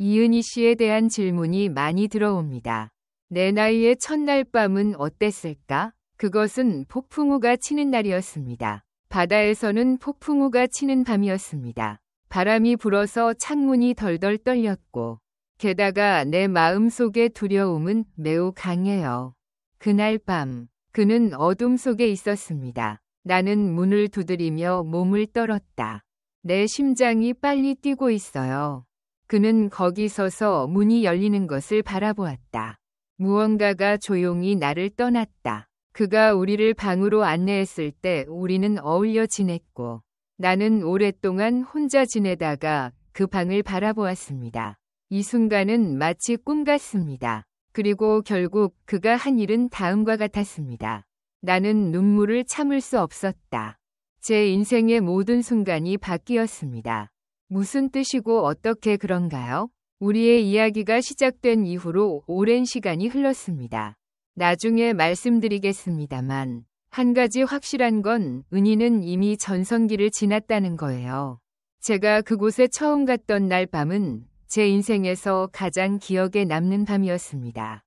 이은희 씨에 대한 질문이 많이 들어옵니다. 내 나이의 첫날 밤은 어땠을까? 그것은 폭풍우가 치는 날이었습니다. 바다에서는 폭풍우가 치는 밤이었습니다. 바람이 불어서 창문이 덜덜 떨렸고 게다가 내 마음속의 두려움은 매우 강해요. 그날 밤 그는 어둠 속에 있었습니다. 나는 문을 두드리며 몸을 떨었다. 내 심장이 빨리 뛰고 있어요. 그는 거기 서서 문이 열리는 것을 바라보았다. 무언가가 조용히 나를 떠났다. 그가 우리를 방으로 안내했을 때 우리는 어울려 지냈고 나는 오랫동안 혼자 지내다가 그 방을 바라보았습니다. 이 순간은 마치 꿈 같습니다. 그리고 결국 그가 한 일은 다음과 같았습니다. 나는 눈물을 참을 수 없었다. 제 인생의 모든 순간이 바뀌었습니다. 무슨 뜻이고 어떻게 그런가요? 우리의 이야기가 시작된 이후로 오랜 시간이 흘렀습니다. 나중에 말씀드리겠습니다만 한 가지 확실한 건 은희는 이미 전성기를 지났다는 거예요. 제가 그곳에 처음 갔던 날 밤은 제 인생에서 가장 기억에 남는 밤이었습니다.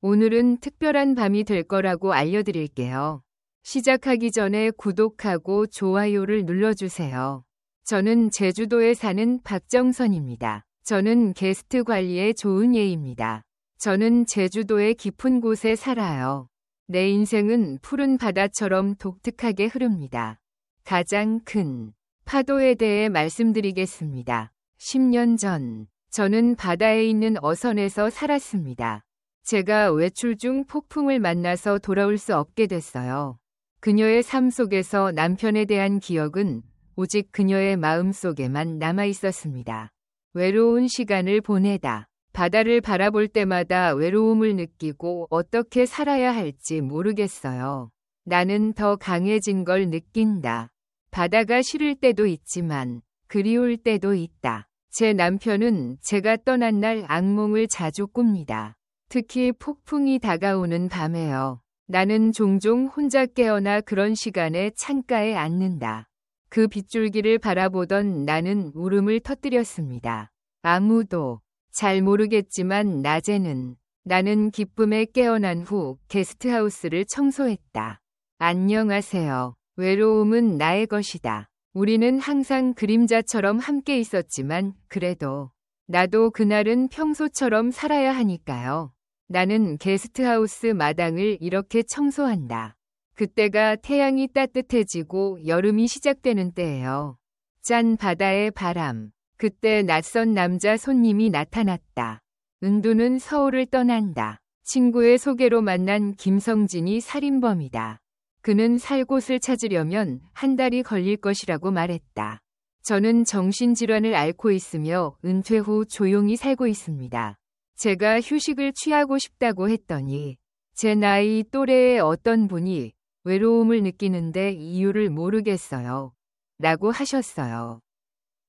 오늘은 특별한 밤이 될 거라고 알려드릴게요. 시작하기 전에 구독하고 좋아요를 눌러주세요. 저는 제주도에 사는 박정선입니다. 저는 게스트 관리의 좋은 예입니다. 저는 제주도의 깊은 곳에 살아요. 내 인생은 푸른 바다처럼 독특하게 흐릅니다. 가장 큰 파도에 대해 말씀드리겠습니다. 10년 전, 저는 바다에 있는 어선에서 살았습니다. 제가 외출 중 폭풍을 만나서 돌아올 수 없게 됐어요. 그녀의 삶 속에서 남편에 대한 기억은 오직 그녀의 마음 속에만 남아 있었습니다. 외로운 시간을 보내다. 바다를 바라볼 때마다 외로움을 느끼고 어떻게 살아야 할지 모르겠어요. 나는 더 강해진 걸 느낀다. 바다가 싫을 때도 있지만 그리울 때도 있다. 제 남편은 제가 떠난 날 악몽을 자주 꿉니다. 특히 폭풍이 다가오는 밤에요. 나는 종종 혼자 깨어나 그런 시간에 창가에 앉는다. 그 빗줄기를 바라보던 나는 울음을 터뜨렸습니다. 아무도 잘 모르겠지만 낮에는 나는 기쁨에 깨어난 후 게스트하우스를 청소했다. 안녕하세요. 외로움은 나의 것이다. 우리는 항상 그림자처럼 함께 있었지만 그래도 나도 그날은 평소처럼 살아야 하니까요. 나는 게스트하우스 마당을 이렇게 청소한다. 그때가 태양이 따뜻해지고 여름이 시작되는 때예요. 짠 바다의 바람. 그때 낯선 남자 손님이 나타났다. 은두는 서울을 떠난다. 친구의 소개로 만난 김성진이 살인범이다. 그는 살 곳을 찾으려면 한 달이 걸릴 것이라고 말했다. 저는 정신질환을 앓고 있으며 은퇴 후 조용히 살고 있습니다. 제가 휴식을 취하고 싶다고 했더니 제 나이 또래의 어떤 분이 외로움을 느끼는데 이유를 모르겠어요. 라고 하셨어요.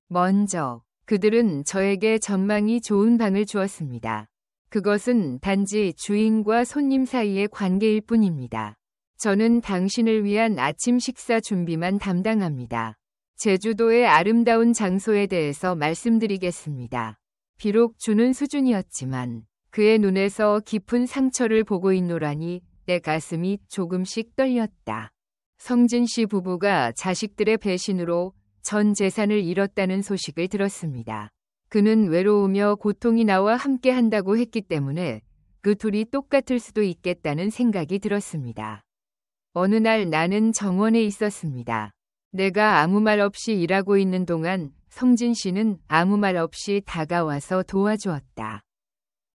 먼저 그들은 저에게 전망이 좋은 방을 주었습니다. 그것은 단지 주인과 손님 사이의 관계일 뿐입니다. 저는 당신을 위한 아침 식사 준비만 담당합니다. 제주도의 아름다운 장소에 대해서 말씀드리겠습니다. 비록 주는 수준이었지만 그의 눈에서 깊은 상처를 보고 있노라니 내 가슴이 조금씩 떨렸다. 성진 씨 부부가 자식들의 배신으로 전 재산을 잃었다는 소식을 들었습니다. 그는 외로우며 고통이 나와 함께 한다고 했기 때문에 그 둘이 똑같을 수도 있겠다는 생각이 들었습니다. 어느 날 나는 정원에 있었습니다. 내가 아무 말 없이 일하고 있는 동안 성진 씨는 아무 말 없이 다가와서 도와주었다.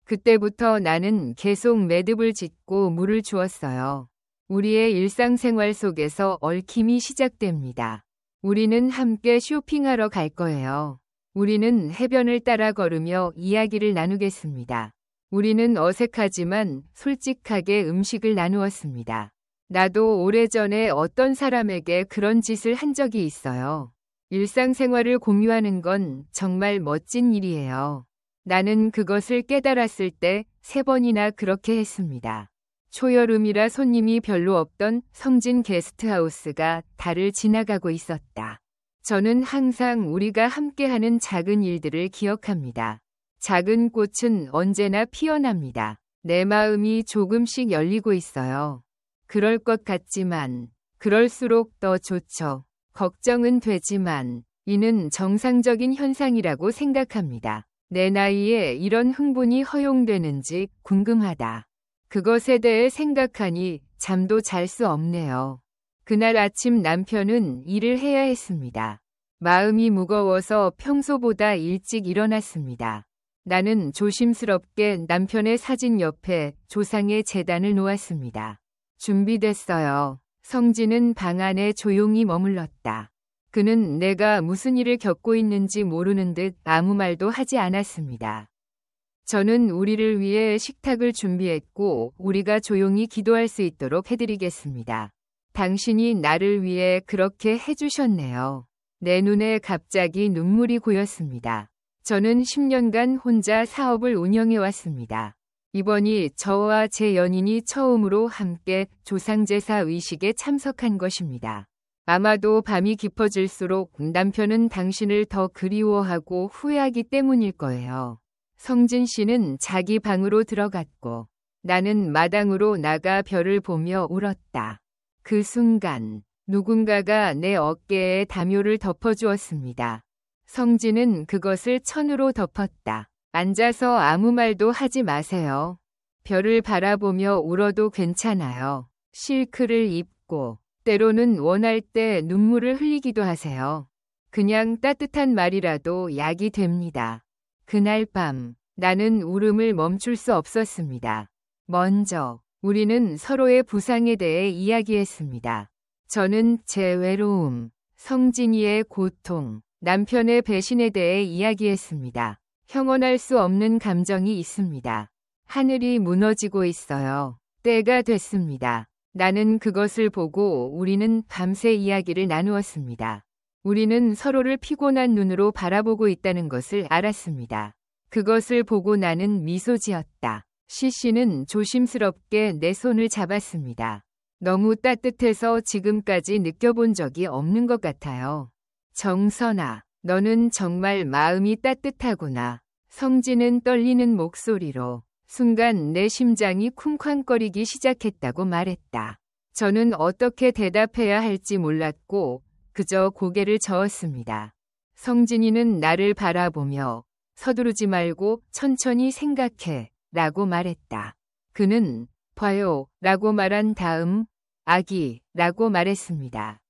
그때부터 나는 계속 매듭을 짓고 물을 주었어요. 우리의 일상생활 속에서 얽힘이 시작됩니다. 우리는 함께 쇼핑하러 갈 거예요. 우리는 해변을 따라 걸으며 이야기를 나누겠습니다. 우리는 어색하지만 솔직하게 음식을 나누었습니다. 나도 오래전에 어떤 사람에게 그런 짓을 한 적이 있어요. 일상생활을 공유하는 건 정말 멋진 일이에요. 나는 그것을 깨달았을 때 3번이나 그렇게 했습니다. 초여름이라 손님이 별로 없던 성진 게스트하우스가 달을 지나가고 있었다. 저는 항상 우리가 함께하는 작은 일들을 기억합니다. 작은 꽃은 언제나 피어납니다. 내 마음이 조금씩 열리고 있어요. 그럴 것 같지만 그럴수록 더 좋죠. 걱정은 되지만 이는 정상적인 현상이라고 생각합니다. 내 나이에 이런 흥분이 허용되는지 궁금하다. 그것에 대해 생각하니 잠도 잘 수 없네요. 그날 아침 남편은 일을 해야 했습니다. 마음이 무거워서 평소보다 일찍 일어났습니다. 나는 조심스럽게 남편의 사진 옆에 조상의 제단을 놓았습니다. 준비됐어요. 성진은 방 안에 조용히 머물렀다. 그는 내가 무슨 일을 겪고 있는지 모르는 듯 아무 말도 하지 않았습니다. 저는 우리를 위해 식탁을 준비했고 우리가 조용히 기도할 수 있도록 해드리겠습니다. 당신이 나를 위해 그렇게 해주셨네요. 내 눈에 갑자기 눈물이 고였습니다. 저는 10년간 혼자 사업을 운영해왔습니다. 이번이 저와 제 연인이 처음으로 함께 조상제사 의식에 참석한 것입니다. 아마도 밤이 깊어질수록 남편은 당신을 더 그리워하고 후회하기 때문일 거예요. 성진 씨는 자기 방으로 들어갔고 나는 마당으로 나가 별을 보며 울었다. 그 순간 누군가가 내 어깨에 담요를 덮어주었습니다. 성진은 그것을 천으로 덮었다. 앉아서 아무 말도 하지 마세요. 별을 바라보며 울어도 괜찮아요. 실크를 입고 때로는 원할 때 눈물을 흘리기도 하세요. 그냥 따뜻한 말이라도 약이 됩니다. 그날 밤 나는 울음을 멈출 수 없었습니다. 먼저 우리는 서로의 부상에 대해 이야기했습니다. 저는 제 외로움, 성진이의 고통, 남편의 배신에 대해 이야기했습니다. 형언할 수 없는 감정이 있습니다. 하늘이 무너지고 있어요. 때가 됐습니다. 나는 그것을 보고 우리는 밤새 이야기를 나누었습니다. 우리는 서로를 피곤한 눈으로 바라보고 있다는 것을 알았습니다. 그것을 보고 나는 미소 지었다. 시씨는 조심스럽게 내 손을 잡았습니다. 너무 따뜻해서 지금까지 느껴본 적이 없는 것 같아요. 정선아, 너는 정말 마음이 따뜻하구나. 성진은 떨리는 목소리로 순간 내 심장이 쿵쾅거리기 시작했다고 말했다. 저는 어떻게 대답해야 할지 몰랐고 그저 고개를 저었습니다. 성진이는 나를 바라보며 서두르지 말고 천천히 생각해 라고 말했다. 그는 봐요 라고 말한 다음 아기 라고 말했습니다.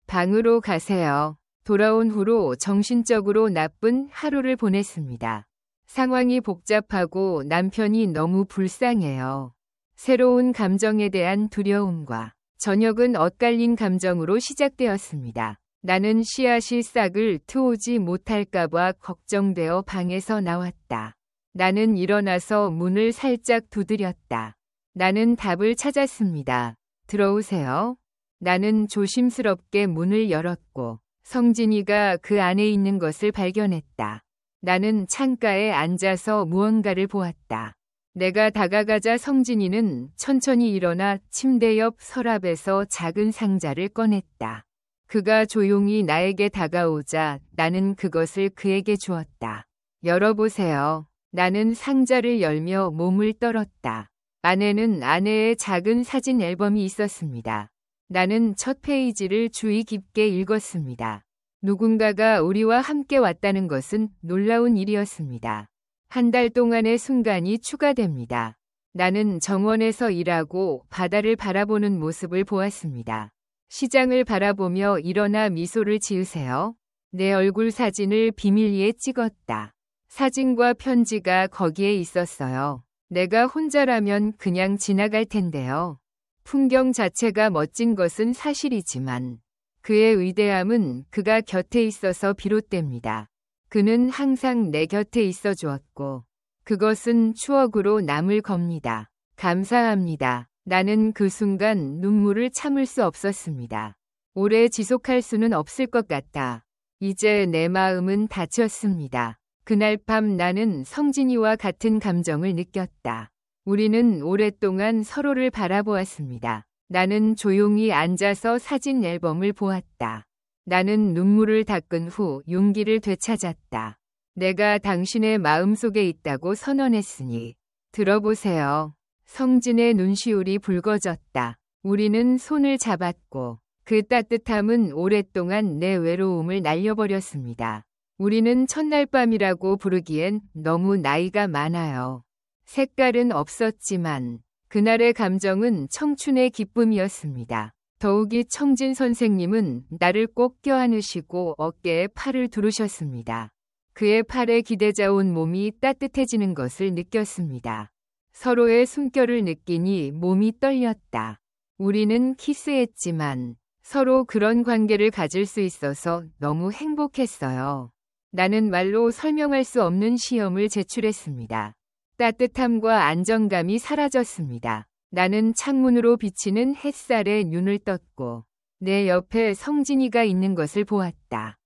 방으로 가세요. 돌아온 후로 정신적으로 나쁜 하루를 보냈습니다. 상황이 복잡하고 남편이 너무 불쌍해요. 새로운 감정에 대한 두려움과 저녁은 엇갈린 감정으로 시작되었습니다. 나는 씨앗이 싹을 트우지 못할까봐 걱정되어 방에서 나왔다. 나는 일어나서 문을 살짝 두드렸다. 나는 답을 찾았습니다. 들어오세요. 나는 조심스럽게 문을 열었고 성진이가 그 안에 있는 것을 발견했다. 나는 창가에 앉아서 무언가를 보았다. 내가 다가가자 성진이는 천천히 일어나 침대 옆 서랍에서 작은 상자를 꺼냈다. 그가 조용히 나에게 다가오자 나는 그것을 그에게 주었다. 열어보세요. 나는 상자를 열며 몸을 떨었다. 안에는 아내의 작은 사진 앨범이 있었습니다. 나는 첫 페이지를 주의 깊게 읽었습니다. 누군가가 우리와 함께 왔다는 것은 놀라운 일이었습니다. 한 달 동안의 순간이 추가됩니다. 나는 정원에서 일하고 바다를 바라보는 모습을 보았습니다. 시장을 바라보며 일어나 미소를 지으세요. 내 얼굴 사진을 비밀리에 찍었다. 사진과 편지가 거기에 있었어요. 내가 혼자라면 그냥 지나갈 텐데요. 풍경 자체가 멋진 것은 사실이지만 그의 위대함은 그가 곁에 있어서 비롯됩니다. 그는 항상 내 곁에 있어 주었고 그것은 추억으로 남을 겁니다. 감사합니다. 나는 그 순간 눈물을 참을 수 없었습니다. 오래 지속할 수는 없을 것 같다. 이제 내 마음은 닫혔습니다. 그날 밤 나는 성진이와 같은 감정을 느꼈다. 우리는 오랫동안 서로를 바라보았습니다. 나는 조용히 앉아서 사진 앨범을 보았다. 나는 눈물을 닦은 후 용기를 되찾았다. 내가 당신의 마음속에 있다고 선언했으니 들어보세요. 성진의 눈시울이 붉어졌다. 우리는 손을 잡았고 그 따뜻함은 오랫동안 내 외로움을 날려버렸습니다. 우리는 첫날 밤이라고 부르기엔 너무 나이가 많아요. 색깔은 없었지만 그날의 감정은 청춘의 기쁨이었습니다. 더욱이 청진 선생님은 나를 꼭 껴안으시고 어깨에 팔을 두르셨습니다. 그의 팔에 기대자 온 몸이 따뜻해지는 것을 느꼈습니다. 서로의 숨결을 느끼니 몸이 떨렸다. 우리는 키스했지만 서로 그런 관계를 가질 수 있어서 너무 행복했어요. 나는 말로 설명할 수 없는 시험을 제출했습니다. 따뜻함과 안정감이 사라졌습니다. 나는 창문으로 비치는 햇살에 눈을 떴고 내 옆에 성진이가 있는 것을 보았다.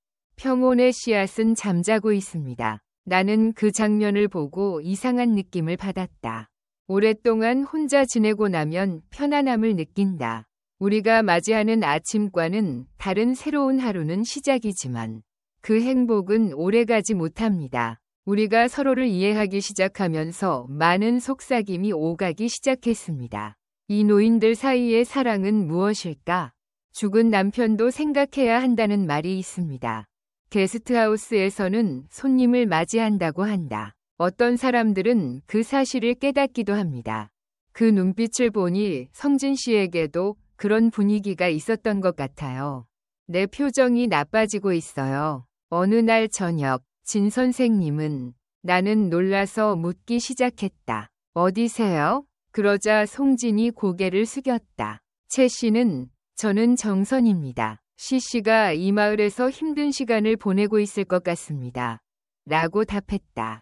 평온의 씨앗은 잠자고 있습니다. 나는 그 장면을 보고 이상한 느낌을 받았다. 오랫동안 혼자 지내고 나면 편안함을 느낀다. 우리가 맞이하는 아침과는 다른 새로운 하루는 시작이지만 그 행복은 오래가지 못합니다. 우리가 서로를 이해하기 시작하면서 많은 속삭임이 오가기 시작했습니다. 이 노인들 사이의 사랑은 무엇일까? 죽은 남편도 생각해야 한다는 말이 있습니다. 게스트하우스에서는 손님을 맞이한다고 한다. 어떤 사람들은 그 사실을 깨닫기도 합니다. 그 눈빛을 보니 성진 씨에게도 그런 분위기가 있었던 것 같아요. 내 표정이 나빠지고 있어요. 어느 날 저녁, 진 선생님은 나는 놀라서 묻기 시작했다. 어디세요? 그러자 송진이 고개를 숙였다. 채 씨는 저는 정선입니다. 씨가 이 마을에서 힘든 시간을 보내고 있을 것 같습니다. 라고 답했다.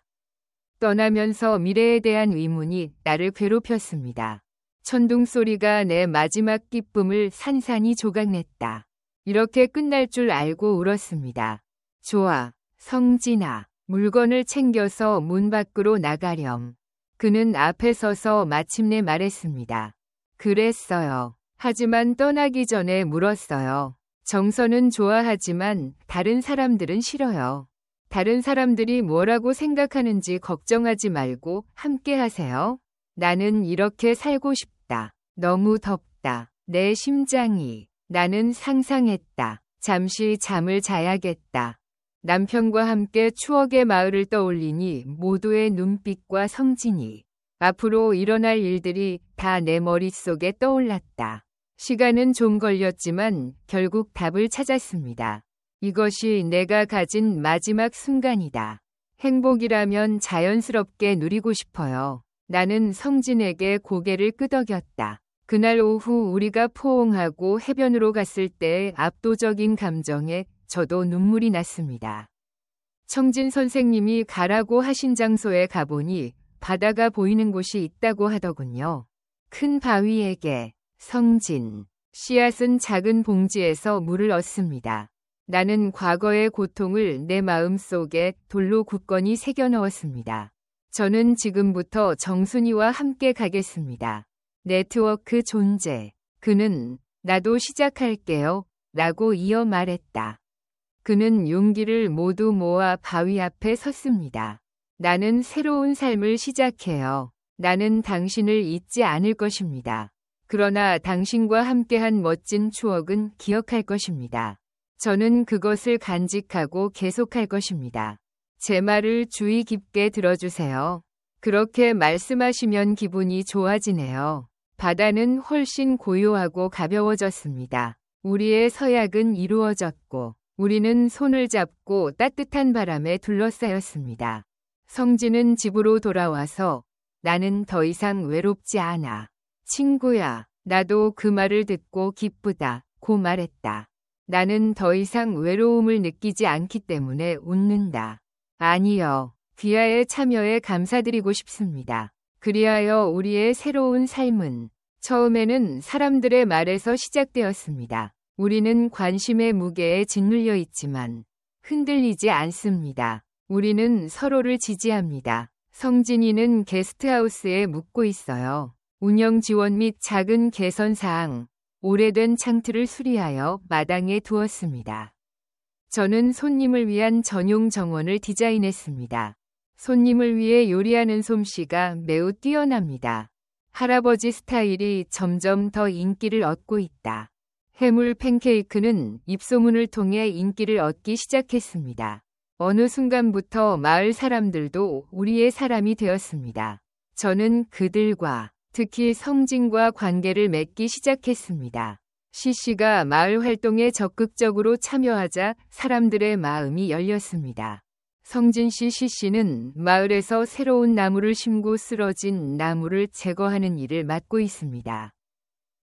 떠나면서 미래에 대한 의문이 나를 괴롭혔습니다. 천둥 소리가 내 마지막 기쁨을 산산이 조각냈다. 이렇게 끝날 줄 알고 울었습니다. 좋아, 성진아. 물건을 챙겨서 문 밖으로 나가렴. 그는 앞에 서서 마침내 말했습니다. 그랬어요. 하지만 떠나기 전에 물었어요. 정선은 좋아하지만 다른 사람들은 싫어요. 다른 사람들이 뭐라고 생각하는지 걱정하지 말고 함께 하세요. 나는 이렇게 살고 싶다. 너무 덥다. 내 심장이. 나는 상상했다. 잠시 잠을 자야겠다. 남편과 함께 추억의 마을을 떠올리니 모두의 눈빛과 성진이. 앞으로 일어날 일들이 다 내 머릿속에 떠올랐다. 시간은 좀 걸렸지만 결국 답을 찾았습니다. 이것이 내가 가진 마지막 순간이다. 행복이라면 자연스럽게 누리고 싶어요. 나는 성진에게 고개를 끄덕였다. 그날 오후 우리가 포옹하고 해변으로 갔을 때의 압도적인 감정에 저도 눈물이 났습니다. 청진 선생님이 가라고 하신 장소에 가보니 바다가 보이는 곳이 있다고 하더군요. 큰 바위에게 성진. 씨앗은 작은 봉지에서 물을 얻습니다. 나는 과거의 고통을 내 마음속에 돌로 굳건히 새겨 넣었습니다. 저는 지금부터 정순이와 함께 가겠습니다. 네트워크 존재. 그는 나도 시작할게요. 라고 이어 말했다. 그는 용기를 모두 모아 바위 앞에 섰습니다. 나는 새로운 삶을 시작해요. 나는 당신을 잊지 않을 것입니다. 그러나 당신과 함께한 멋진 추억은 기억할 것입니다. 저는 그것을 간직하고 계속할 것입니다. 제 말을 주의 깊게 들어주세요. 그렇게 말씀하시면 기분이 좋아지네요. 바다는 훨씬 고요하고 가벼워졌습니다. 우리의 서약은 이루어졌고 우리는 손을 잡고 따뜻한 바람에 둘러싸였습니다. 성진은 집으로 돌아와서 나는 더 이상 외롭지 않아. 친구야, 나도 그 말을 듣고 기쁘다고 말했다. 나는 더 이상 외로움을 느끼지 않기 때문에 웃는다. 아니요. 귀하의 참여에 감사드리고 싶습니다. 그리하여 우리의 새로운 삶은 처음에는 사람들의 말에서 시작되었습니다. 우리는 관심의 무게에 짓눌려 있지만 흔들리지 않습니다. 우리는 서로를 지지합니다. 성진이는 게스트하우스에 묵고 있어요. 운영 지원 및 작은 개선 사항, 오래된 창틀을 수리하여 마당에 두었습니다. 저는 손님을 위한 전용 정원을 디자인했습니다. 손님을 위해 요리하는 솜씨가 매우 뛰어납니다. 할아버지 스타일이 점점 더 인기를 얻고 있다. 해물 팬케이크는 입소문을 통해 인기를 얻기 시작했습니다. 어느 순간부터 마을 사람들도 우리의 사람이 되었습니다. 저는 그들과, 특히 성진과 관계를 맺기 시작했습니다. 시씨가 마을 활동에 적극적으로 참여하자 사람들의 마음이 열렸습니다. 성진씨 시씨는 마을에서 새로운 나무를 심고 쓰러진 나무를 제거하는 일을 맡고 있습니다.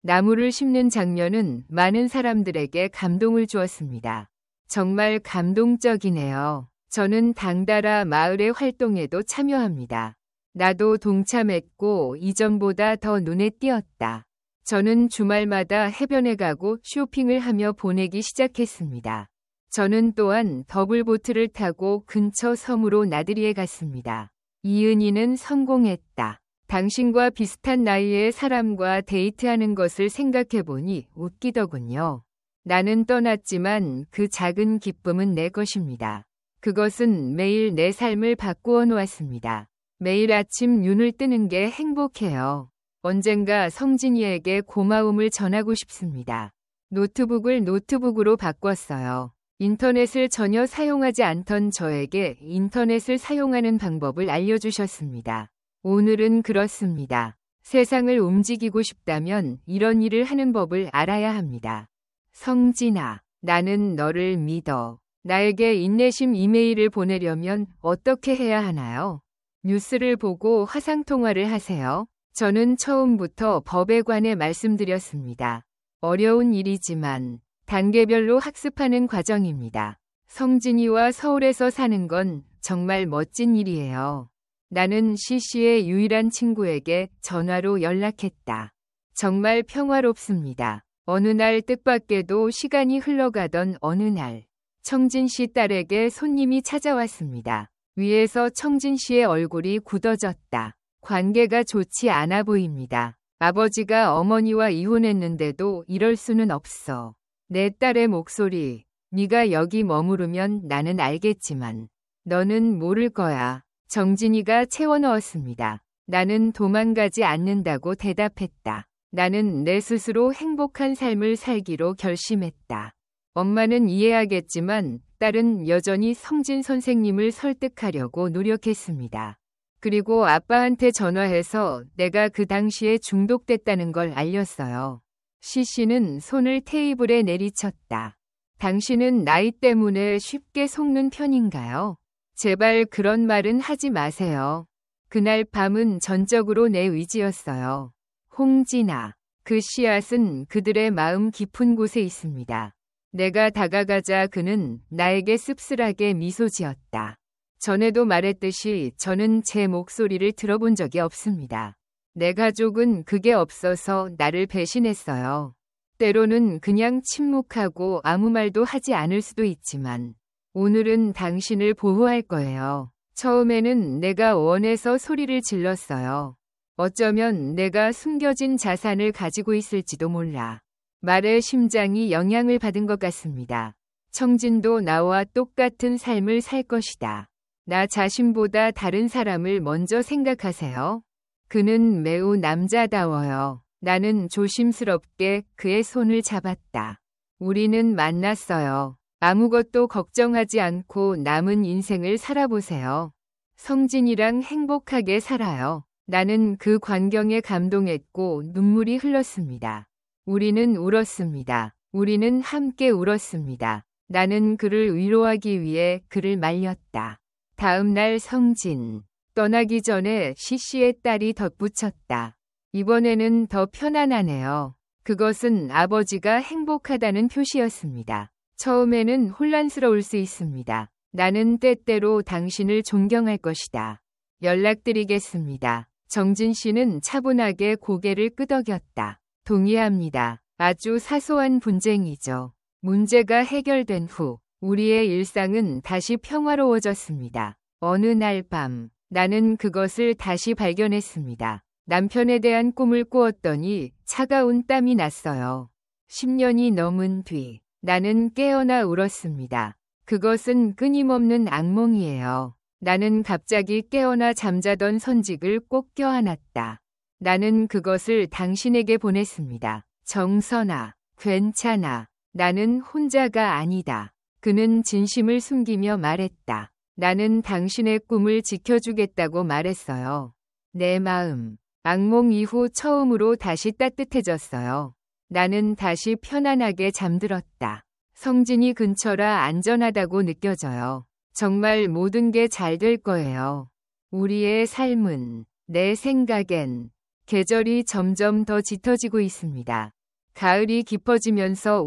나무를 심는 장면은 많은 사람들에게 감동을 주었습니다. 정말 감동적이네요. 저는 당달아 마을의 활동에도 참여합니다. 나도 동참했고 이전보다 더 눈에 띄었다. 저는 주말마다 해변에 가고 쇼핑을 하며 보내기 시작했습니다. 저는 또한 더블보트를 타고 근처 섬으로 나들이에 갔습니다. 이은희는 성공했다. 당신과 비슷한 나이의 사람과 데이트하는 것을 생각해보니 웃기더군요. 나는 떠났지만 그 작은 기쁨은 내 것입니다. 그것은 매일 내 삶을 바꾸어 놓았습니다. 매일 아침 눈을 뜨는 게 행복해요. 언젠가 성진이에게 고마움을 전하고 싶습니다. 노트북을 노트북으로 바꿨어요. 인터넷을 전혀 사용하지 않던 저에게 인터넷을 사용하는 방법을 알려주셨습니다. 오늘은 그렇습니다. 세상을 움직이고 싶다면 이런 일을 하는 법을 알아야 합니다. 성진아, 나는 너를 믿어. 나에게 인내심 이메일을 보내려면 어떻게 해야 하나요? 뉴스를 보고 화상통화를 하세요. 저는 처음부터 법에 관해 말씀드렸습니다. 어려운 일이지만 단계별로 학습하는 과정입니다. 성진이와 서울에서 사는 건 정말 멋진 일이에요. 나는 시씨의 유일한 친구에게 전화로 연락했다. 정말 평화롭습니다. 어느 날 뜻밖에도 시간이 흘러가던 어느 날, 청진 씨 딸에게 손님이 찾아왔습니다. 위에서 청진 씨의 얼굴이 굳어졌다. 관계가 좋지 않아 보입니다. 아버지가 어머니와 이혼했는데도 이럴 수는 없어. 내 딸의 목소리, 네가 여기 머무르면 나는 알겠지만 너는 모를 거야. 정진이가 채워넣었습니다. 나는 도망가지 않는다고 대답했다. 나는 내 스스로 행복한 삶을 살기로 결심했다. 엄마는 이해하겠지만 딸은 여전히 성진 선생님을 설득하려고 노력했습니다. 그리고 아빠한테 전화해서 내가 그 당시에 중독됐다는 걸 알렸어요. 시씨는 손을 테이블에 내리쳤다. 당신은 나이 때문에 쉽게 속는 편인가요? 제발 그런 말은 하지 마세요. 그날 밤은 전적으로 내 의지였어요. 홍진아, 그 씨앗은 그들의 마음 깊은 곳에 있습니다. 내가 다가가자 그는 나에게 씁쓸하게 미소 지었다. 전에도 말했듯이 저는 제 목소리를 들어본 적이 없습니다. 내 가족은 그게 없어서 나를 배신했어요. 때로는 그냥 침묵하고 아무 말도 하지 않을 수도 있지만 오늘은 당신을 보호할 거예요. 처음에는 내가 원해서 소리를 질렀어요. 어쩌면 내가 숨겨진 자산을 가지고 있을지도 몰라. 말에 심장이 영향을 받은 것 같습니다. 청진도 나와 똑같은 삶을 살 것이다. 나 자신보다 다른 사람을 먼저 생각하세요. 그는 매우 남자다워요. 나는 조심스럽게 그의 손을 잡았다. 우리는 만났어요. 아무것도 걱정하지 않고 남은 인생을 살아보세요. 성진이랑 행복하게 살아요. 나는 그 광경에 감동했고 눈물이 흘렀습니다. 우리는 울었습니다. 우리는 함께 울었습니다. 나는 그를 위로하기 위해 그를 말렸다. 다음 날 성진. 떠나기 전에 시씨의 딸이 덧붙였다. 이번에는 더 편안하네요. 그것은 아버지가 행복하다는 표시였습니다. 처음에는 혼란스러울 수 있습니다. 나는 때때로 당신을 존경할 것이다. 연락드리겠습니다. 정진 씨는 차분하게 고개를 끄덕였다. 동의합니다. 아주 사소한 분쟁이죠. 문제가 해결된 후 우리의 일상은 다시 평화로워졌습니다. 어느 날 밤 나는 그것을 다시 발견했습니다. 남편에 대한 꿈을 꾸었더니 차가운 땀이 났어요. 10년이 넘은 뒤 나는 깨어나 울었습니다. 그것은 끊임없는 악몽이에요. 나는 갑자기 깨어나 잠자던 선직을 꼭 껴안았다. 나는 그것을 당신에게 보냈습니다. 정선아, 괜찮아. 나는 혼자가 아니다. 그는 진심을 숨기며 말했다. 나는 당신의 꿈을 지켜주겠다고 말했어요. 내 마음, 악몽 이후 처음으로 다시 따뜻해졌어요. 나는 다시 편안하게 잠들었다. 성진이 근처라 안전하다고 느껴져요. 정말 모든 게 잘 될 거예요. 우리의 삶은, 내 생각엔, 계절이 점점 더 짙어지고 있습니다. 가을이 깊어지면서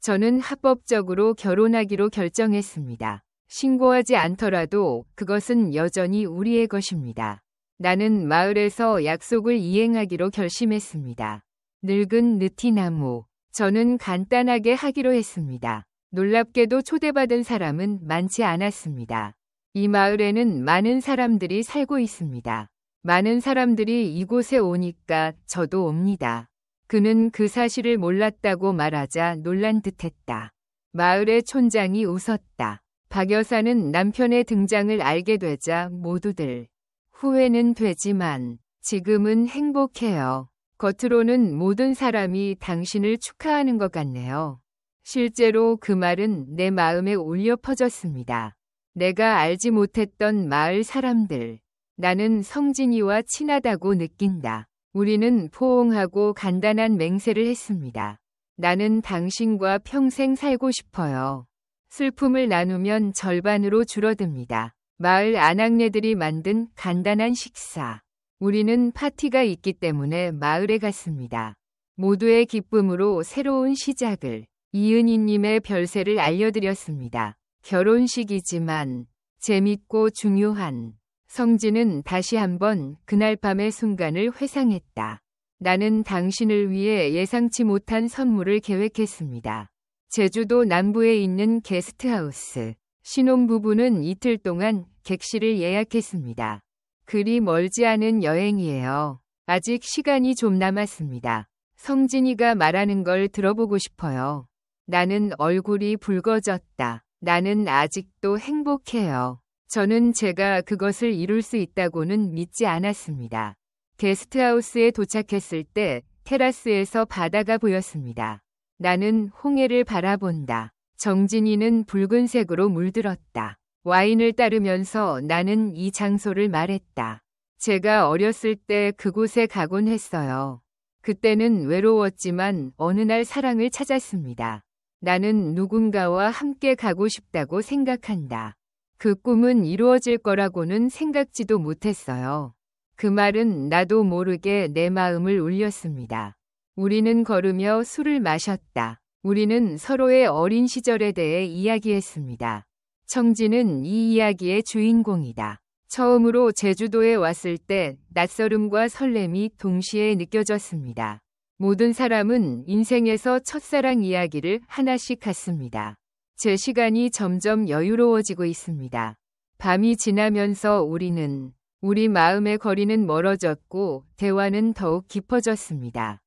저는 합법적으로 결혼하기로 결정했습니다. 신고하지 않더라도 그것은 여전히 우리의 것입니다. 나는 마을에서 약속을 이행하기로 결심했습니다. 늙은 느티나무. 저는 간단하게 하기로 했습니다. 놀랍게도 초대받은 사람은 많지 않았습니다. 이 마을에는 많은 사람들이 살고 있습니다. 많은 사람들이 이곳에 오니까 저도 옵니다. 그는 그 사실을 몰랐다고 말하자 놀란 듯했다. 마을의 촌장이 웃었다. 박 여사는 남편의 등장을 알게 되자 모두들 후회는 되지만 지금은 행복해요. 겉으로는 모든 사람이 당신을 축하하는 것 같네요. 실제로 그 말은 내 마음에 울려 퍼졌습니다. 내가 알지 못했던 마을 사람들. 나는 성진이와 친하다고 느낀다. 우리는 포옹하고 간단한 맹세를 했습니다. 나는 당신과 평생 살고 싶어요. 슬픔을 나누면 절반으로 줄어듭니다. 마을 아낙네들이 만든 간단한 식사. 우리는 파티가 있기 때문에 마을에 갔습니다. 모두의 기쁨으로 새로운 시작을. 이은희님의 별세를 알려드렸습니다. 결혼식이지만 재밌고 중요한. 성진은 다시 한번 그날 밤의 순간을 회상했다. 나는 당신을 위해 예상치 못한 선물을 계획했습니다. 제주도 남부에 있는 게스트하우스. 신혼부부는 이틀 동안 객실을 예약했습니다. 그리 멀지 않은 여행이에요. 아직 시간이 좀 남았습니다. 성진이가 말하는 걸 들어보고 싶어요. 나는 얼굴이 붉어졌다. 나는 아직도 행복해요. 저는 제가 그것을 이룰 수 있다고는 믿지 않았습니다. 게스트하우스에 도착했을 때 테라스에서 바다가 보였습니다. 나는 홍해를 바라본다. 정진이는 붉은색으로 물들었다. 와인을 따르면서 나는 이 장소를 말했다. 제가 어렸을 때 그곳에 가곤 했어요. 그때는 외로웠지만 어느 날 사랑을 찾았습니다. 나는 누군가와 함께 가고 싶다고 생각한다. 그 꿈은 이루어질 거라고는 생각지도 못했어요. 그 말은 나도 모르게 내 마음을 울렸습니다. 우리는 걸으며 술을 마셨다. 우리는 서로의 어린 시절에 대해 이야기했습니다. 청진은 이 이야기의 주인공이다. 처음으로 제주도에 왔을 때 낯설음과 설렘이 동시에 느껴졌습니다. 모든 사람은 인생에서 첫사랑 이야기를 하나씩 갖습니다. 제 시간이 점점 여유로워지고 있습니다. 밤이 지나면서 우리 마음의 거리는 멀어졌고 대화는 더욱 깊어졌습니다.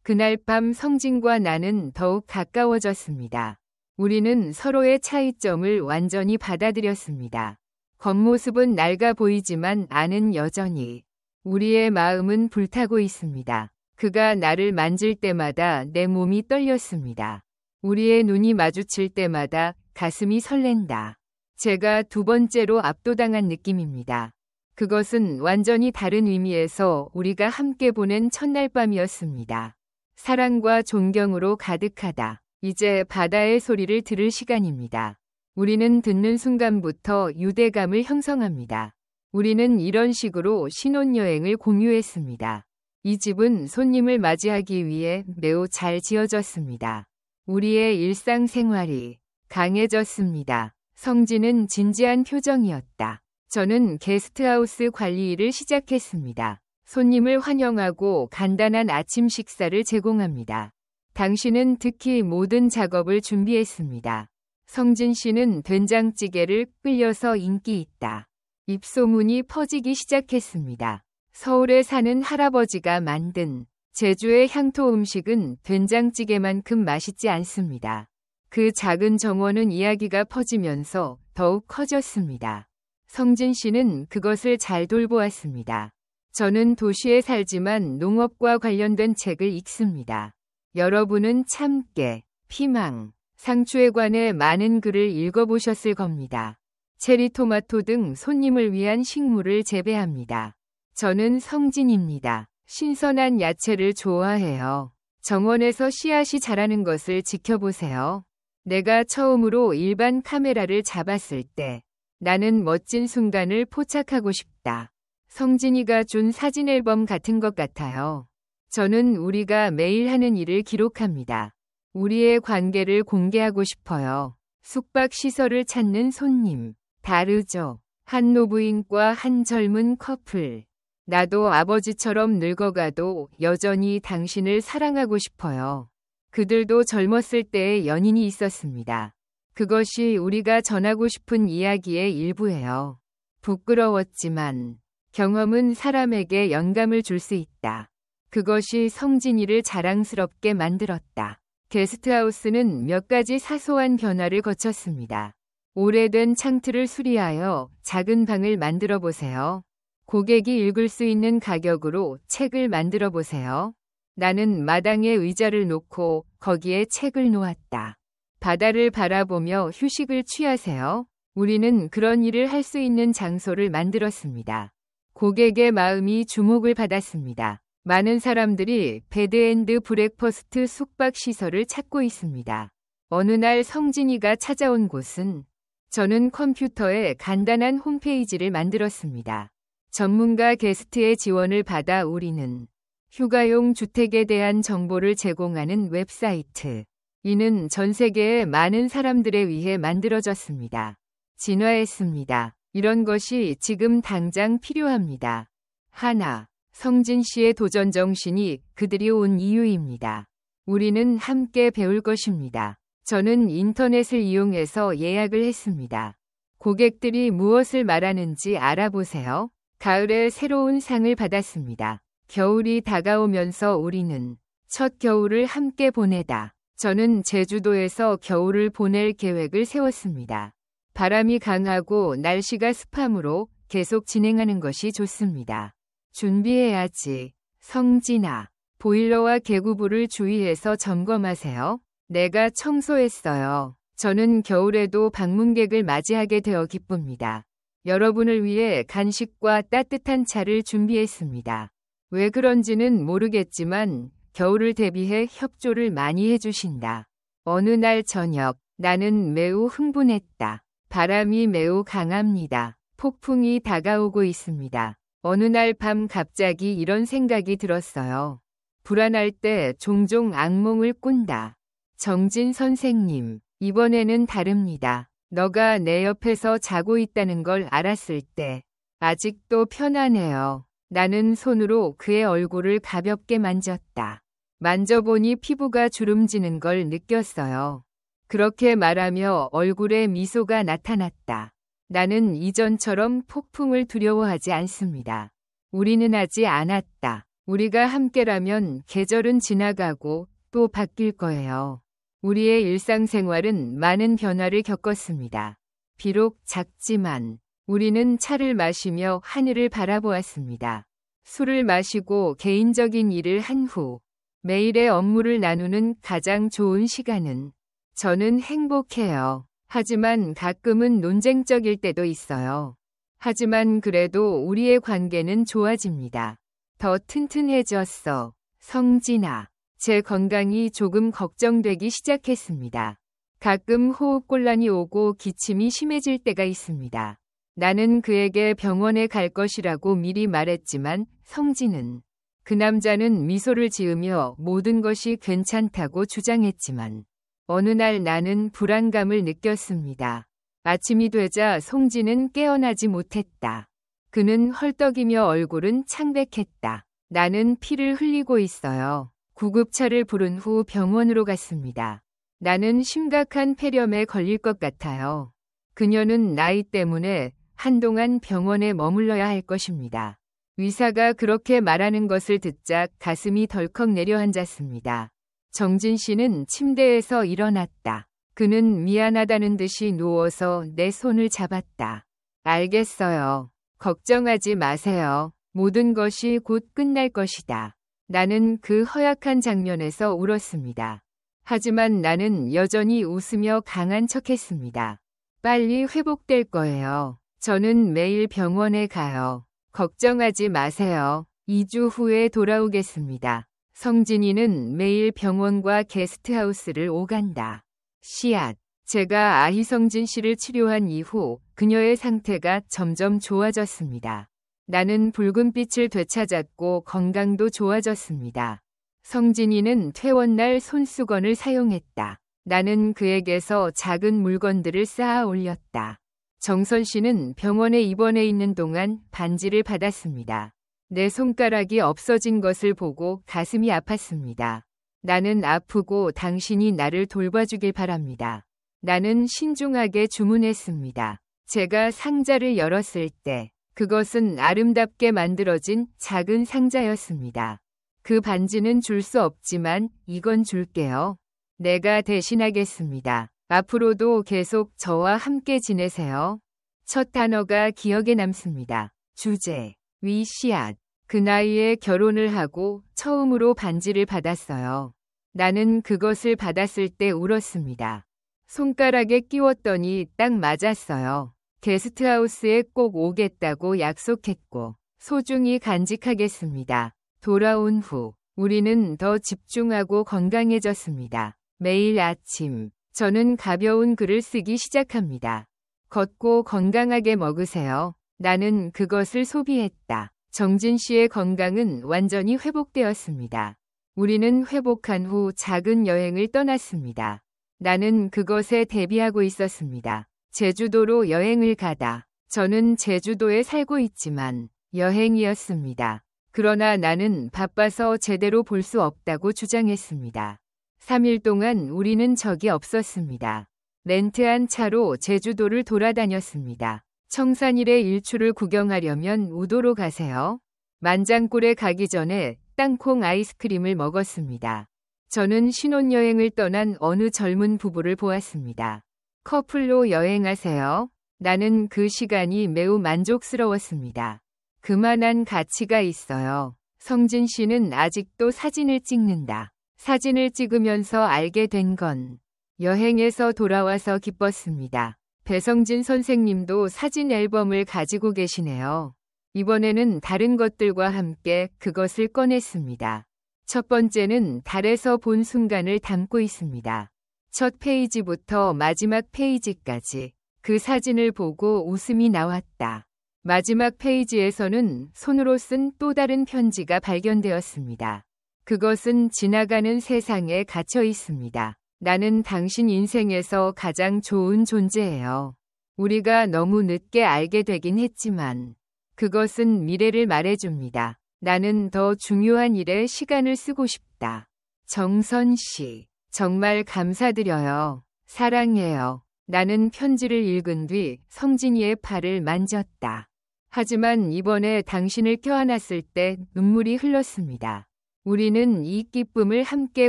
그날 밤 성진과 나는 더욱 가까워졌습니다. 우리는 서로의 차이점을 완전히 받아들였습니다. 겉모습은 낡아 보이지만 안은 여전히. 우리의 마음은 불타고 있습니다. 그가 나를 만질 때마다 내 몸이 떨렸습니다. 우리의 눈이 마주칠 때마다 가슴이 설렌다. 제가 두 번째로 압도당한 느낌입니다. 그것은 완전히 다른 의미에서 우리가 함께 보낸 첫날 밤이었습니다. 사랑과 존경으로 가득하다. 이제 바다의 소리를 들을 시간입니다. 우리는 듣는 순간부터 유대감을 형성합니다. 우리는 이런 식으로 신혼여행을 공유했습니다. 이 집은 손님을 맞이하기 위해 매우 잘 지어졌습니다. 우리의 일상생활이 강해졌습니다. 성진은 진지한 표정이었다. 저는 게스트하우스 관리 일을 시작했습니다. 손님을 환영하고 간단한 아침 식사를 제공합니다. 당신은 특히 모든 작업을 준비했습니다. 성진 씨는 된장찌개를 끓여서 인기 있다. 입소문이 퍼지기 시작했습니다. 서울에 사는 할아버지가 만든 제주의 향토 음식은 된장찌개만큼 맛있지 않습니다. 그 작은 정원은 이야기가 퍼지면서 더욱 커졌습니다. 성진 씨는 그것을 잘 돌보았습니다. 저는 도시에 살지만 농업과 관련된 책을 읽습니다. 여러분은 참깨, 피망, 상추에 관해 많은 글을 읽어보셨을 겁니다. 체리 토마토 등 손님을 위한 식물을 재배합니다. 저는 성진입니다. 신선한 야채를 좋아해요. 정원에서 씨앗이 자라는 것을 지켜보세요. 내가 처음으로 일반 카메라를 잡았을 때 나는 멋진 순간을 포착하고 싶다. 성진이가 준 사진 앨범 같은 것 같아요. 저는 우리가 매일 하는 일을 기록합니다. 우리의 관계를 공개하고 싶어요. 숙박시설을 찾는 손님. 다르죠. 한 노부인과 한 젊은 커플. 나도 아버지처럼 늙어가도 여전히 당신을 사랑하고 싶어요. 그들도 젊었을 때의 연인이 있었습니다. 그것이 우리가 전하고 싶은 이야기의 일부예요. 부끄러웠지만 경험은 사람에게 영감을 줄 수 있다. 그것이 성진이를 자랑스럽게 만들었다. 게스트하우스는 몇 가지 사소한 변화를 거쳤습니다. 오래된 창틀을 수리하여 작은 방을 만들어 보세요. 고객이 읽을 수 있는 가격으로 책을 만들어 보세요. 나는 마당에 의자를 놓고 거기에 책을 놓았다. 바다를 바라보며 휴식을 취하세요. 우리는 그런 일을 할 수 있는 장소를 만들었습니다. 고객의 마음이 주목을 받았습니다. 많은 사람들이 베드앤드 브렉퍼스트 숙박시설을 찾고 있습니다. 어느 날 성진이가 찾아온 곳은 저는 컴퓨터에 간단한 홈페이지를 만들었습니다. 전문가 게스트의 지원을 받아 우리는 휴가용 주택에 대한 정보를 제공하는 웹사이트. 이는 전 세계의 많은 사람들에 의해 만들어졌습니다. 진화했습니다. 이런 것이 지금 당장 필요합니다. 하나, 성진 씨의 도전 정신이 그들이 온 이유입니다. 우리는 함께 배울 것입니다. 저는 인터넷을 이용해서 예약을 했습니다. 고객들이 무엇을 말하는지 알아보세요. 가을에 새로운 상을 받았습니다. 겨울이 다가오면서 우리는 첫 겨울을 함께 보내다. 저는 제주도에서 겨울을 보낼 계획을 세웠습니다. 바람이 강하고 날씨가 습하므로 계속 진행하는 것이 좋습니다. 준비해야지. 성진아, 보일러와 개구부를 주의해서 점검하세요. 내가 청소했어요. 저는 겨울에도 방문객을 맞이하게 되어 기쁩니다. 여러분을 위해 간식과 따뜻한 차를 준비했습니다. 왜 그런지는 모르겠지만 겨울을 대비해 협조를 많이 해주신다. 어느 날 저녁, 나는 매우 흥분했다. 바람이 매우 강합니다. 폭풍이 다가오고 있습니다. 어느 날 밤 갑자기 이런 생각이 들었어요. 불안할 때 종종 악몽을 꾼다. 정진 선생님, 이번에는 다릅니다. 너가 내 옆에서 자고 있다는 걸 알았을 때 아직도 편안해요. 나는 손으로 그의 얼굴을 가볍게 만졌다. 만져보니 피부가 주름지는 걸 느꼈어요. 그렇게 말하며 얼굴에 미소가 나타났다. 나는 이전처럼 폭풍을 두려워하지 않습니다. 우리는 하지 않았다. 우리가 함께라면 계절은 지나가고 또 바뀔 거예요. 우리의 일상생활은 많은 변화를 겪었습니다. 비록 작지만 우리는 차를 마시며 하늘을 바라보았습니다. 술을 마시고 개인적인 일을 한 후 매일의 업무를 나누는 가장 좋은 시간은 저는 행복해요. 하지만 가끔은 논쟁적일 때도 있어요. 하지만 그래도 우리의 관계는 좋아집니다. 더 튼튼해졌어. 성진아. 제 건강이 조금 걱정되기 시작했습니다. 가끔 호흡곤란이 오고 기침이 심해질 때가 있습니다. 나는 그에게 병원에 갈 것이라고 미리 말했지만 성진은 그 남자는 미소를 지으며 모든 것이 괜찮다고 주장했지만 어느 날 나는 불안감을 느꼈습니다. 아침이 되자 성진은 깨어나지 못했다. 그는 헐떡이며 얼굴은 창백했다. 나는 피를 흘리고 있어요. 구급차를 부른 후 병원으로 갔습니다. 나는 심각한 폐렴에 걸릴 것 같아요. 그녀는 나이 때문에 한동안 병원에 머물러야 할 것입니다. 의사가 그렇게 말하는 것을 듣자 가슴이 덜컥 내려앉았습니다. 정진 씨는 침대에서 일어났다. 그는 미안하다는 듯이 누워서 내 손을 잡았다. 알겠어요. 걱정하지 마세요. 모든 것이 곧 끝날 것이다. 나는 그 허약한 장면에서 울었습니다. 하지만 나는 여전히 웃으며 강한 척했습니다. 빨리 회복될 거예요. 저는 매일 병원에 가요. 걱정하지 마세요. 2주 후에 돌아오겠습니다. 성진이는 매일 병원과 게스트하우스를 오간다. 씨앗. 제가 아희성진 씨를 치료한 이후 그녀의 상태가 점점 좋아졌습니다. 나는 붉은빛을 되찾았고 건강도 좋아졌습니다. 성진이는 퇴원날 손수건을 사용했다. 나는 그에게서 작은 물건들을 쌓아 올렸다. 정선 씨는 병원에 입원해 있는 동안 반지를 받았습니다. 내 손가락이 없어진 것을 보고 가슴이 아팠습니다. 나는 아프고 당신이 나를 돌봐주길 바랍니다. 나는 신중하게 주문했습니다. 제가 상자를 열었을 때 그것은 아름답게 만들어진 작은 상자였습니다. 그 반지는 줄 수 없지만 이건 줄게요. 내가 대신하겠습니다. 앞으로도 계속 저와 함께 지내세요. 첫 단어가 기억에 남습니다. 주제, 위 씨앗. 그 나이에 결혼을 하고 처음으로 반지를 받았어요. 나는 그것을 받았을 때 울었습니다. 손가락에 끼웠더니 딱 맞았어요. 게스트하우스에 꼭 오겠다고 약속했고 소중히 간직하겠습니다. 돌아온 후 우리는 더 집중하고 건강해졌습니다. 매일 아침 저는 가벼운 글을 쓰기 시작합니다. 걷고 건강하게 먹으세요. 나는 그것을 소비했다. 정진 씨의 건강은 완전히 회복되었습니다. 우리는 회복한 후 작은 여행을 떠났습니다. 나는 그것에 대비하고 있었습니다. 제주도로 여행을 가다. 저는 제주도에 살고 있지만 여행이었습니다. 그러나 나는 바빠서 제대로 볼 수 없다고 주장했습니다. 3일 동안 우리는 적이 없었습니다. 렌트한 차로 제주도를 돌아다녔습니다. 청산일의 일출을 구경하려면 우도로 가세요. 만장굴에 가기 전에 땅콩 아이스크림을 먹었습니다. 저는 신혼여행을 떠난 어느 젊은 부부를 보았습니다. 커플로 여행하세요. 나는 그 시간이 매우 만족스러웠습니다. 그만한 가치가 있어요. 성진 씨는 아직도 사진을 찍는다. 사진을 찍으면서 알게 된 건 여행에서 돌아와서 기뻤습니다. 배성진 선생님도 사진 앨범을 가지고 계시네요. 이번에는 다른 것들과 함께 그것을 꺼냈습니다. 첫 번째는 달에서 본 순간을 담고 있습니다. 첫 페이지부터 마지막 페이지까지 그 사진을 보고 웃음이 나왔다. 마지막 페이지에서는 손으로 쓴 또 다른 편지가 발견되었습니다. 그것은 지나가는 세상에 갇혀 있습니다. 나는 당신 인생에서 가장 좋은 존재예요. 우리가 너무 늦게 알게 되긴 했지만 그것은 미래를 말해줍니다. 나는 더 중요한 일에 시간을 쓰고 싶다. 정선 씨, 정말 감사드려요. 사랑해요. 나는 편지를 읽은 뒤 성진이의 팔을 만졌다. 하지만 이번에 당신을 껴안았을 때 눈물이 흘렀습니다. 우리는 이 기쁨을 함께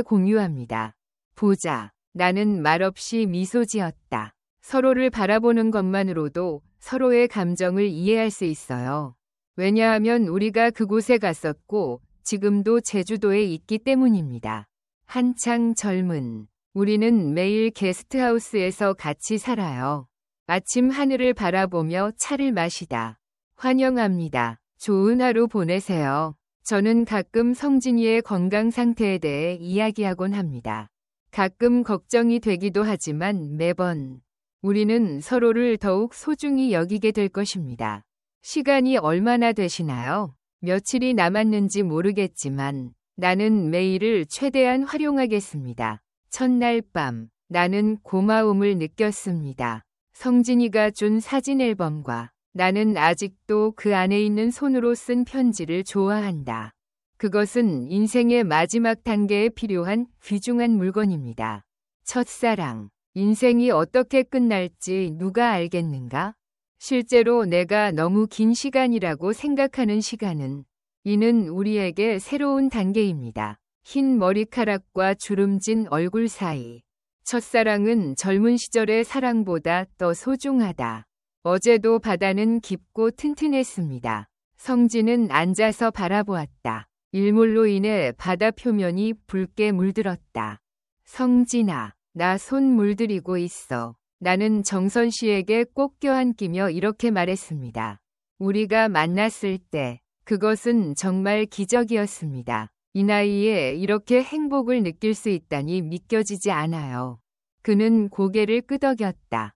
공유합니다. 보자. 나는 말없이 미소 지었다. 서로를 바라보는 것만으로도 서로의 감정을 이해할 수 있어요. 왜냐하면 우리가 그곳에 갔었고 지금도 제주도에 있기 때문입니다. 한창 젊은 우리는 매일 게스트하우스에서 같이 살아요. 아침 하늘을 바라보며 차를 마시다. 환영합니다. 좋은 하루 보내세요. 저는 가끔 성진이의 건강 상태에 대해 이야기하곤 합니다. 가끔 걱정이 되기도 하지만 매번 우리는 서로를 더욱 소중히 여기게 될 것입니다. 시간이 얼마나 되시나요? 며칠이 남았는지 모르겠지만 나는 매일을 최대한 활용하겠습니다. 첫날 밤 나는 고마움을 느꼈습니다. 성진이가 준 사진 앨범과 나는 아직도 그 안에 있는 손으로 쓴 편지를 좋아한다. 그것은 인생의 마지막 단계에 필요한 귀중한 물건입니다. 첫사랑. 인생이 어떻게 끝날지 누가 알겠는가? 실제로 내가 너무 긴 시간이라고 생각하는 시간은 이는 우리에게 새로운 단계입니다. 흰 머리카락과 주름진 얼굴 사이. 첫사랑은 젊은 시절의 사랑보다 더 소중하다. 어제도 바다는 깊고 튼튼했습니다. 성진은 앉아서 바라보았다. 일몰로 인해 바다 표면이 붉게 물들었다. 성진아, 나 손 물들이고 있어. 나는 정선 씨에게 꼭 껴안기며 이렇게 말했습니다. 우리가 만났을 때 그것은 정말 기적이었습니다. 이 나이에 이렇게 행복을 느낄 수 있다니 믿겨지지 않아요. 그는 고개를 끄덕였다.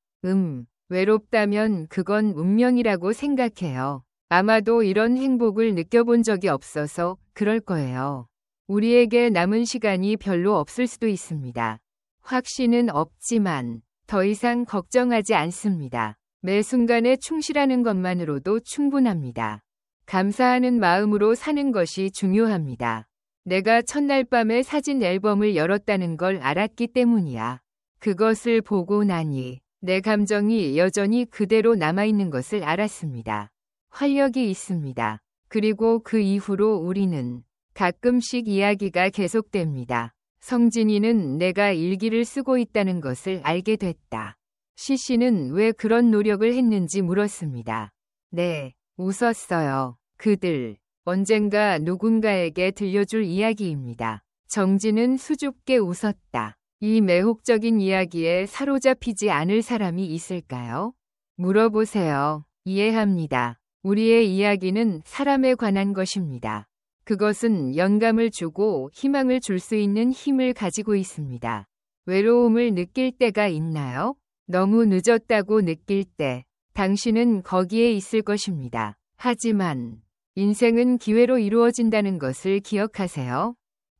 외롭다면 그건 운명이라고 생각해요. 아마도 이런 행복을 느껴본 적이 없어서 그럴 거예요. 우리에게 남은 시간이 별로 없을 수도 있습니다. 확신은 없지만 더 이상 걱정하지 않습니다. 매 순간에 충실하는 것만으로도 충분합니다. 감사하는 마음으로 사는 것이 중요합니다. 내가 첫날 밤에 사진 앨범을 열었다는 걸 알았기 때문이야. 그것을 보고 나니 내 감정이 여전히 그대로 남아있는 것을 알았습니다. 활력이 있습니다. 그리고 그 이후로 우리는 가끔씩 이야기가 계속됩니다. 성진이는 내가 일기를 쓰고 있다는 것을 알게 됐다. 시시는 왜 그런 노력을 했는지 물었습니다. 네, 웃었어요. 그들, 언젠가 누군가에게 들려줄 이야기입니다. 정진은 수줍게 웃었다. 이 매혹적인 이야기에 사로잡히지 않을 사람이 있을까요? 물어보세요. 이해합니다. 우리의 이야기는 사람에 관한 것입니다. 그것은 영감을 주고 희망을 줄 수 있는 힘을 가지고 있습니다. 외로움을 느낄 때가 있나요? 너무 늦었다고 느낄 때 당신은 거기에 있을 것입니다. 하지만 인생은 기회로 이루어진다는 것을 기억하세요.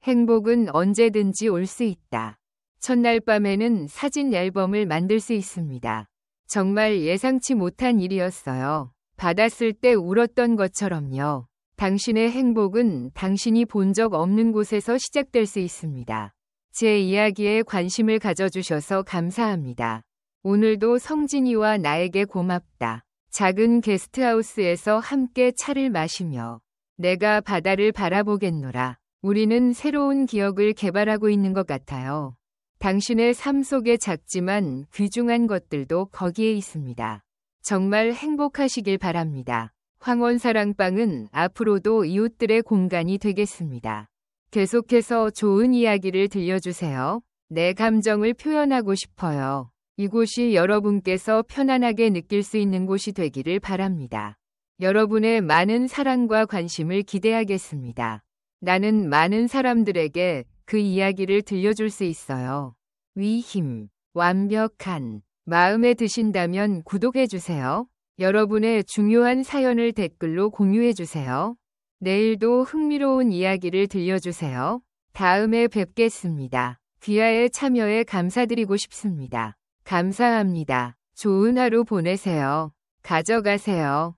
행복은 언제든지 올 수 있다. 첫날 밤에는 사진 앨범을 만들 수 있습니다. 정말 예상치 못한 일이었어요. 받았을 때 울었던 것처럼요. 당신의 행복은 당신이 본 적 없는 곳에서 시작될 수 있습니다. 제 이야기에 관심을 가져주셔서 감사합니다. 오늘도 성진이와 나에게 고맙다. 작은 게스트하우스에서 함께 차를 마시며 내가 바다를 바라보겠노라. 우리는 새로운 기억을 개발하고 있는 것 같아요. 당신의 삶 속에 작지만 귀중한 것들도 거기에 있습니다. 정말 행복하시길 바랍니다. 황혼사랑방은 앞으로도 이웃들의 공간이 되겠습니다. 계속해서 좋은 이야기를 들려주세요. 내 감정을 표현하고 싶어요. 이곳이 여러분께서 편안하게 느낄 수 있는 곳이 되기를 바랍니다. 여러분의 많은 사랑과 관심을 기대하겠습니다. 나는 많은 사람들에게 그 이야기를 들려줄 수 있어요. 위힘, 완벽한, 마음에 드신다면 구독해주세요. 여러분의 중요한 사연을 댓글로 공유해주세요. 내일도 흥미로운 이야기를 들려주세요. 다음에 뵙겠습니다. 귀하의 참여에 감사드리고 싶습니다. 감사합니다. 좋은 하루 보내세요. 가져가세요.